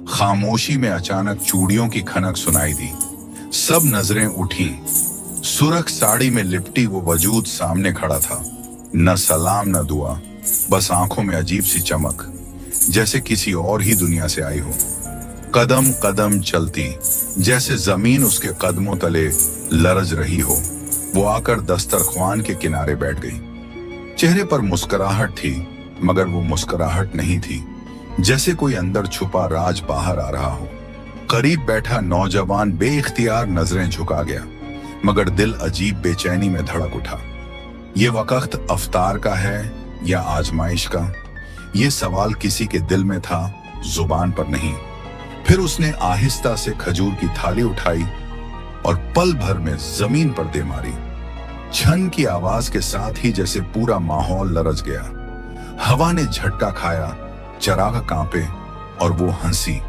खामोशी में अचानक चूड़ियों की खनक सुनाई दी। सब नजरें उठी। सुरख साड़ी में लिपटी वो वजूद सामने खड़ा था। न सलाम न दुआ, बस आंखों में अजीब सी चमक, जैसे किसी और ही दुनिया से आई हो। कदम कदम चलती, जैसे जमीन उसके कदमों तले लरज रही हो। वो आकर दस्तरख्वान के किनारे बैठ गई। चेहरे पर मुस्कुराहट थी, मगर वो मुस्कुराहट नहीं थी। जैसे कोई अंदर छुपा राज बाहर आ रहा हो। करीब बैठा नौजवान बेइख्तियार नजरें झुका गया, मगर दिल अजीब बेचैनी में धड़क उठा। ये वक्त अफ्तार का है या आजमाइश का? ये सवाल किसी के दिल में था, जुबान पर नहीं। फिर उसने आहिस्ता से खजूर की थाली उठाई और पल भर में जमीन पर दे मारी। छन की आवाज के साथ ही जैसे पूरा माहौल लरज गया। हवा ने झटका खाया, चराग कांपे, और वो हंसी,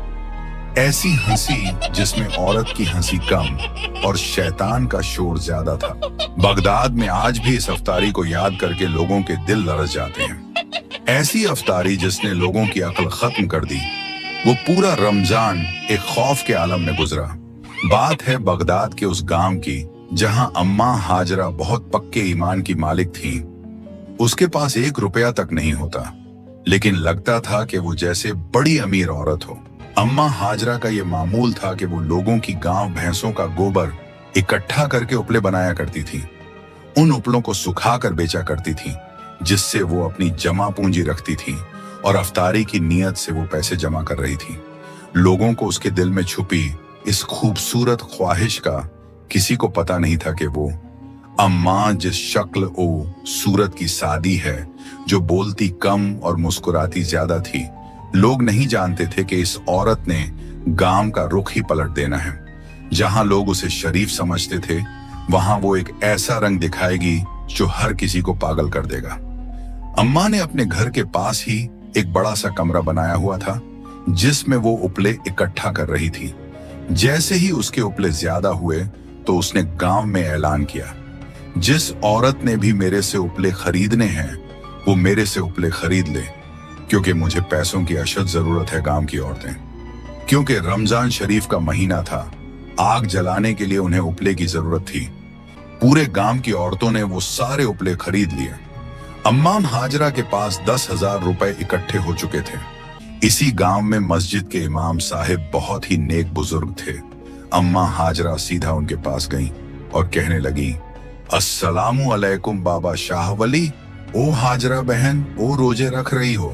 ऐसी हंसी जिसमें औरत की हंसी कम और शैतान का शोर ज्यादा था। बगदाद में आज भी इस अफ्तारी को याद करके लोगों के दिल लरज जाते हैं। ऐसी अफ्तारी जिसने लोगों की अक्ल खत्म कर दी। वो पूरा रमजान एक खौफ के आलम में गुजरा। बात है बगदाद के उस गांव की जहां अम्मा हाजरा बहुत पक्के ईमान की मालिक थी। उसके पास 1 रुपया तक नहीं होता, लेकिन लगता था कि वो जैसे बड़ी अमीर औरत हो। अम्मा हाजरा का ये मामूल था कि वो लोगों की गांव भैंसों का गोबर इकट्ठा करके उपले बनाया करती थी। उन उपलों को सुखा कर बेचा करती थी, जिससे वो अपनी जमा पूंजी रखती थी और अफ्तारी की नीयत से वो पैसे जमा कर रही थी। लोगों को उसके दिल में छुपी इस खूबसूरत ख्वाहिश का किसी को पता नहीं था कि वो अम्मा जिस शक्ल ओ सूरत की सादी है, जो बोलती कम और मुस्कुराती ज्यादा थी, लोग नहीं जानते थे कि इस औरत ने गांव का रुख ही पलट देना है। जहां लोग उसे शरीफ समझते थे, वहां वो एक ऐसा रंग दिखाएगी जो हर किसी को पागल कर देगा। अम्मा ने अपने घर के पास ही एक बड़ा सा कमरा बनाया हुआ था, जिसमें वो उपले इकट्ठा कर रही थी। जैसे ही उसके उपले ज्यादा हुए तो उसने गांव में ऐलान किया, जिस औरत ने भी मेरे से उपले खरीदने हैं वो मेरे से उपले खरीद ले, क्योंकि मुझे पैसों की अशद जरूरत है। गांव की औरतें, क्योंकि रमजान शरीफ का महीना था, आग जलाने के लिए उन्हें उपले की जरूरत थी। पूरे गांव की औरतों ने वो सारे उपले खरीद लिए। अम्मा हाजरा के पास 10,000 रुपए इकट्ठे हो चुके थे। इसी गांव में मस्जिद के इमाम साहिब बहुत ही नेक बुजुर्ग थे। अम्मा हाजरा सीधा उनके पास गईं और कहने लगी, अस्सलामु अलैकुम बाबा शाह वली। ओ हाजरा बहन, ओ रोजे रख रही हो?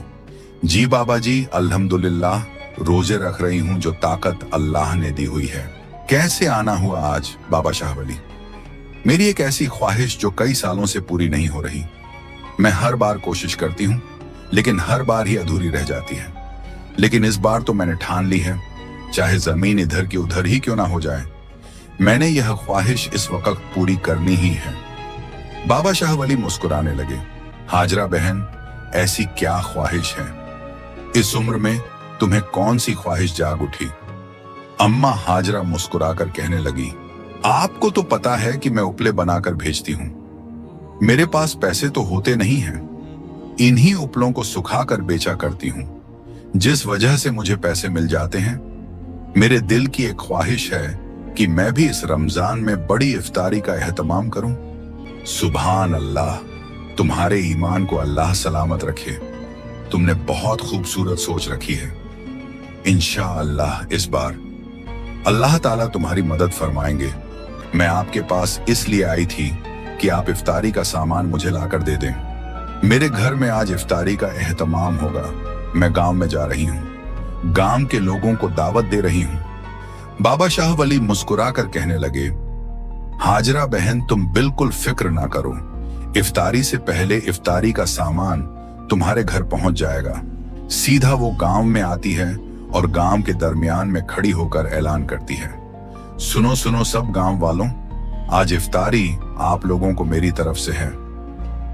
जी बाबा जी, अल्हम्दुलिल्लाह रोजे रख रही हूँ, जो ताकत अल्लाह ने दी हुई है। कैसे आना हुआ आज बाबा शाह वली? मेरी एक ऐसी ख्वाहिश जो कई सालों से पूरी नहीं हो रही। मैं हर बार कोशिश करती हूँ, लेकिन हर बार ही अधूरी रह जाती है। लेकिन इस बार तो मैंने ठान ली है, चाहे जमीन इधर की उधर ही क्यों ना हो जाए, मैंने यह ख्वाहिश इस वक्त पूरी करनी ही है। बाबा शाह वली मुस्कुराने लगे। हाजरा बहन, ऐसी क्या ख्वाहिश है? इस उम्र में तुम्हें कौन सी ख्वाहिश जाग उठी? अम्मा हाजरा मुस्कुराकर कहने लगी, आपको तो पता है कि मैं उपले बनाकर भेजती हूँ। मेरे पास पैसे तो होते नहीं हैं, इन्हीं उपलों को सुखाकर बेचा करती हूँ, जिस वजह से मुझे पैसे मिल जाते हैं। मेरे दिल की एक ख्वाहिश है कि मैं भी इस रमजान में बड़ी इफ्तारी का एहतमाम करूं। सुभान अल्लाह, तुम्हारे ईमान को अल्लाह सलामत रखे। तुमने बहुत खूबसूरत सोच रखी है। इंशाअल्लाह इस बार अल्लाह ताला तुम्हारी मदद फरमाएंगे। मैं आपके पास इसलिए आई थी कि आप इफ्तारी का सामान मुझे लाकर दे दें। मेरे घर में आज इफ्तारी का एहतमाम होगा। मैं गांव में जा रही हूँ, गांव के लोगों को दावत दे रही हूँ। बाबा शाह वली मुस्कुराकर कहने लगे, हाजरा बहन, तुम बिल्कुल फिक्र ना करो। इफ्तारी से पहले इफ्तारी का सामान तुम्हारे घर पहुंच जाएगा। सीधा वो गांव में आती है और गांव के दरमियान में खड़ी होकर ऐलान करती है, सुनो सुनो सब गांव वालों, आज इफ्तारी आप लोगों को मेरी तरफ से है।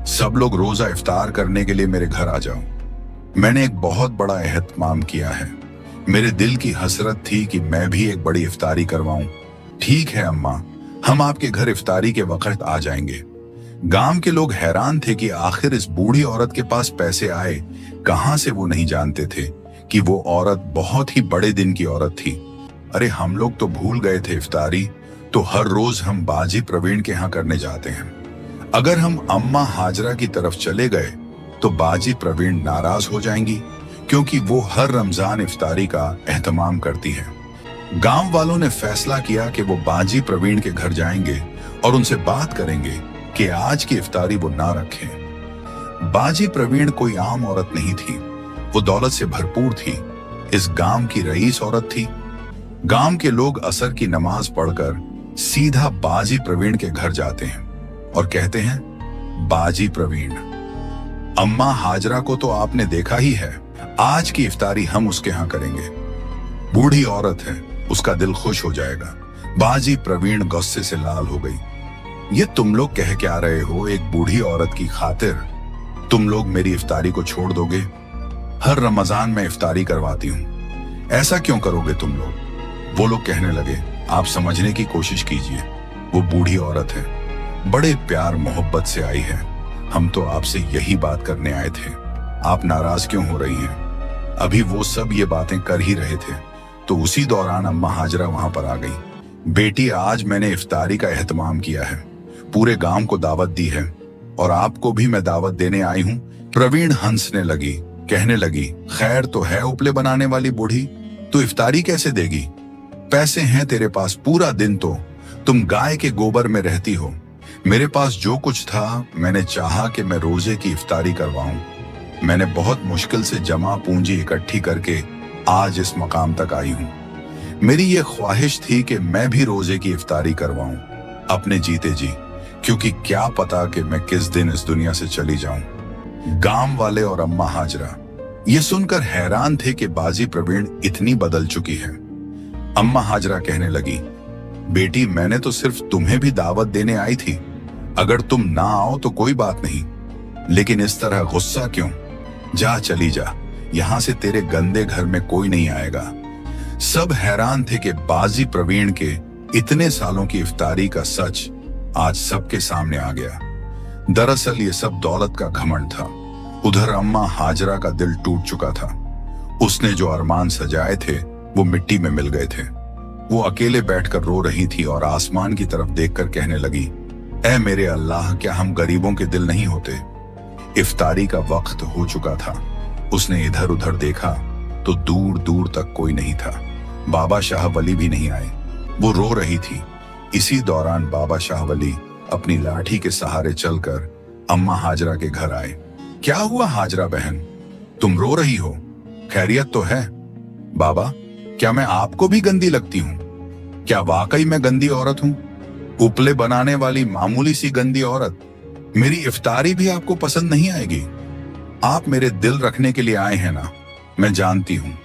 सब लोग रोजा इफ्तार करने के लिए मेरे घर आ जाओ। मैंने एक बहुत बड़ा एहतमाम किया है। मेरे दिल की हसरत थी कि मैं भी एक बड़ी इफ्तारी करवाऊं। ठीक है अम्मा, हम आपके घर इफ्तारी के वक्त आ जाएंगे। गांव के लोग हैरान थे कि आखिर इस बूढ़ी औरत के पास पैसे आए कहां से। वो नहीं जानते थे कि वो औरत बहुत ही बड़े दिन की औरत थी। अरे हम लोग तो भूल गए थे, इफ्तारी तो हर रोज हम बाजी प्रवीण के यहाँ करने जाते हैं। अगर हम अम्मा हाजरा की तरफ चले गए तो बाजी प्रवीण नाराज हो जाएंगी, क्योंकि वो हर रमजान इफ्तारी का एहतमाम करती है। गांव वालों ने फैसला किया कि वो बाजी प्रवीण के घर जाएंगे और उनसे बात करेंगे कि आज की इफ्तारी वो ना रखें। बाजी प्रवीण कोई आम औरत नहीं थी, वो दौलत से भरपूर थी। इस गांव की रईस औरत थी। गांव के लोग असर की नमाज पढ़कर सीधा बाजी प्रवीण के घर जाते हैं और कहते हैं, बाजी प्रवीण, अम्मा हाजरा को तो आपने देखा ही है, आज की इफ्तारी हम उसके यहाँ करेंगे। बूढ़ी औरत है, उसका दिल खुश हो जाएगा। बाजी प्रवीण गुस्से से लाल हो गई। ये तुम लोग कह क्या रहे हो? एक बूढ़ी औरत की खातिर तुम लोग मेरी इफ्तारी को छोड़ दोगे? हर रमजान में इफ्तारी करवाती हूँ, ऐसा क्यों करोगे तुम लोग? वो लोग कहने लगे, आप समझने की कोशिश कीजिए, वो बूढ़ी औरत है, बड़े प्यार मोहब्बत से आई है। हम तो आपसे यही बात करने आए थे, आप नाराज क्यों हो रही हैं? अभी वो सब ये बातें कर ही रहे थे तो उसी दौरान अम्मा हाजरा वहां पर आ गई। बेटी, आज मैंने इफ्तारी का एहतमाम किया है, पूरे गांव को दावत दी है और आपको भी मैं दावत देने आई हूँ। प्रवीण हंसने लगी, कहने लगी, खैर तो है उपले बनाने वाली बूढ़ी, तो इफ्तारी कैसे देगी? पैसे हैं तेरे पास, पूरा दिन तो तुम गाय के गोबर में रहती हो। मेरे पास जो कुछ था, मैंने चाहा कि मैं रोजे की इफ्तारी करवाऊं। मैंने बहुत मुश्किल से जमा पूंजी इकट्ठी करके आज इस मकाम तक आई हूं। मेरी ये ख्वाहिश थी कि मैं भी रोजे की इफ्तारी करवाऊं अपने जीते जी, क्योंकि क्या पता कि मैं किस दिन इस दुनिया से चली जाऊं। गांव वाले और अम्मा हाजरा ये सुनकर हैरान थे कि बाजी प्रवीण इतनी बदल चुकी है। अम्मा हाजरा कहने लगी, बेटी, मैंने तो सिर्फ तुम्हें भी दावत देने आई थी, अगर तुम ना आओ तो कोई बात नहीं, लेकिन इस तरह गुस्सा क्यों? जा, चली जा, यहां से तेरे गंदे घर में कोई नहीं आएगा। सब हैरान थे कि बाजी प्रवीण के इतने सालों की इफ्तारी का सच आज सबके सामने आ गया। दरअसल ये सब दौलत का घमंड था। उधर अम्मा हाजरा का दिल टूट चुका था। उसने जो अरमान सजाए थे वो मिट्टी में मिल गए थे। वो अकेले बैठकर रो रही थी और आसमान की तरफ देखकर कहने लगी, ऐ मेरे अल्लाह, क्या हम गरीबों के दिल नहीं होते? इफ्तारी का वक्त हो चुका था। उसने इधर उधर देखा तो दूर दूर तक कोई नहीं था। बाबा शाह वली भी नहीं आए। वो रो रही थी। इसी दौरान बाबा शाह वली अपनी लाठी के सहारे चलकर अम्मा हाजरा के घर आए। क्या हुआ हाजरा बहन, तुम रो रही हो? खैरियत तो है? बाबा, क्या मैं आपको भी गंदी लगती हूँ? क्या वाकई मैं गंदी औरत हूँ? उपले बनाने वाली मामूली सी गंदी औरत? मेरी इफ्तारी भी आपको पसंद नहीं आएगी? आप मेरे दिल रखने के लिए आए हैं ना, मैं जानती हूँ।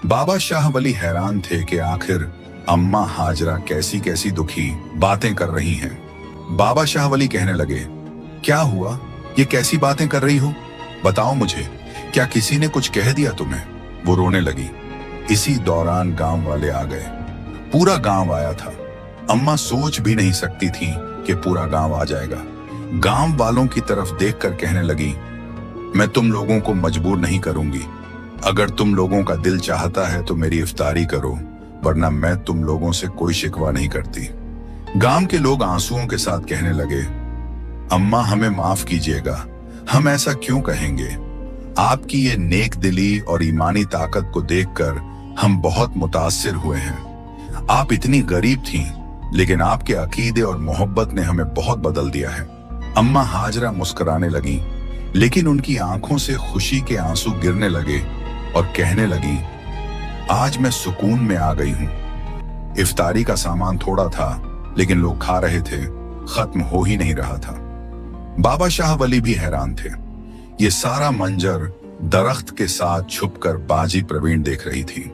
बाबा शाह वली हैरान थे कि आखिर अम्मा हाजरा कैसी कैसी दुखी बातें कर रही हैं। बाबा शाह वली कहने लगे, क्या हुआ, ये कैसी बातें कर रही हो? बताओ मुझे, क्या किसी ने कुछ कह दिया तुम्हें? वो रोने लगी। इसी दौरान गांव वाले आ गए। पूरा गांव आया था। अम्मा सोच भी नहीं सकती थी कि पूरा गांव आ जाएगा। गांव वालों की तरफ देखकर कहने लगी, मैं तुम लोगों को मजबूर नहीं करूंगी। अगर तुम लोगों का दिल चाहता है तो मेरी इफ्तारी करो, वरना मैं तुम लोगों से कोई शिकवा नहीं करती। गांव के लोग आंसुओं के साथ कहने लगे, अम्मा हमें माफ कीजिएगा, हम ऐसा क्यों कहेंगे? आपकी ये नेक दिली और ईमानी ताकत को देखकर हम बहुत मुतासिर हुए हैं। आप इतनी गरीब थीं, लेकिन आपके अकीदे और मोहब्बत ने हमें बहुत बदल दिया है। अम्मा हाजरा मुस्कुराने लगी, लेकिन उनकी आंखों से खुशी के आंसू गिरने लगे और कहने लगी, आज मैं सुकून में आ गई हूँ। इफ्तारी का सामान थोड़ा था, लेकिन लोग खा रहे थे, खत्म हो ही नहीं रहा था। बाबा शाह वली भी हैरान थे। ये सारा मंजर दरख्त के साथ छुपकर बाजी प्रवीण देख रही थी।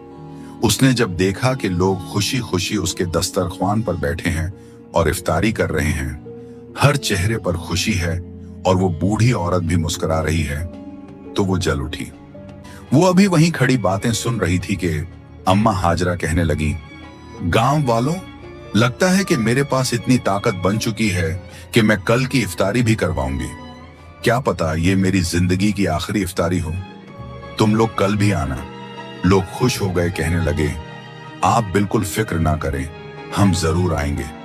उसने जब देखा कि लोग खुशी खुशी उसके दस्तरख्वान पर बैठे हैं और इफ्तारी कर रहे हैं, हर चेहरे पर खुशी है और वो बूढ़ी औरत भी मुस्कुरा रही है, तो वो जल उठी। वो अभी वहीं खड़ी बातें सुन रही थी कि अम्मा हाजरा कहने लगी, गांव वालों, लगता है कि मेरे पास इतनी ताकत बन चुकी है कि मैं कल की इफ्तारी भी करवाऊंगी। क्या पता ये मेरी जिंदगी की आखिरी इफ्तारी हो। तुम लोग कल भी आना, लोग खुश हो गए, कहने लगे, आप बिल्कुल फिक्र ना करें, हम जरूर आएंगे।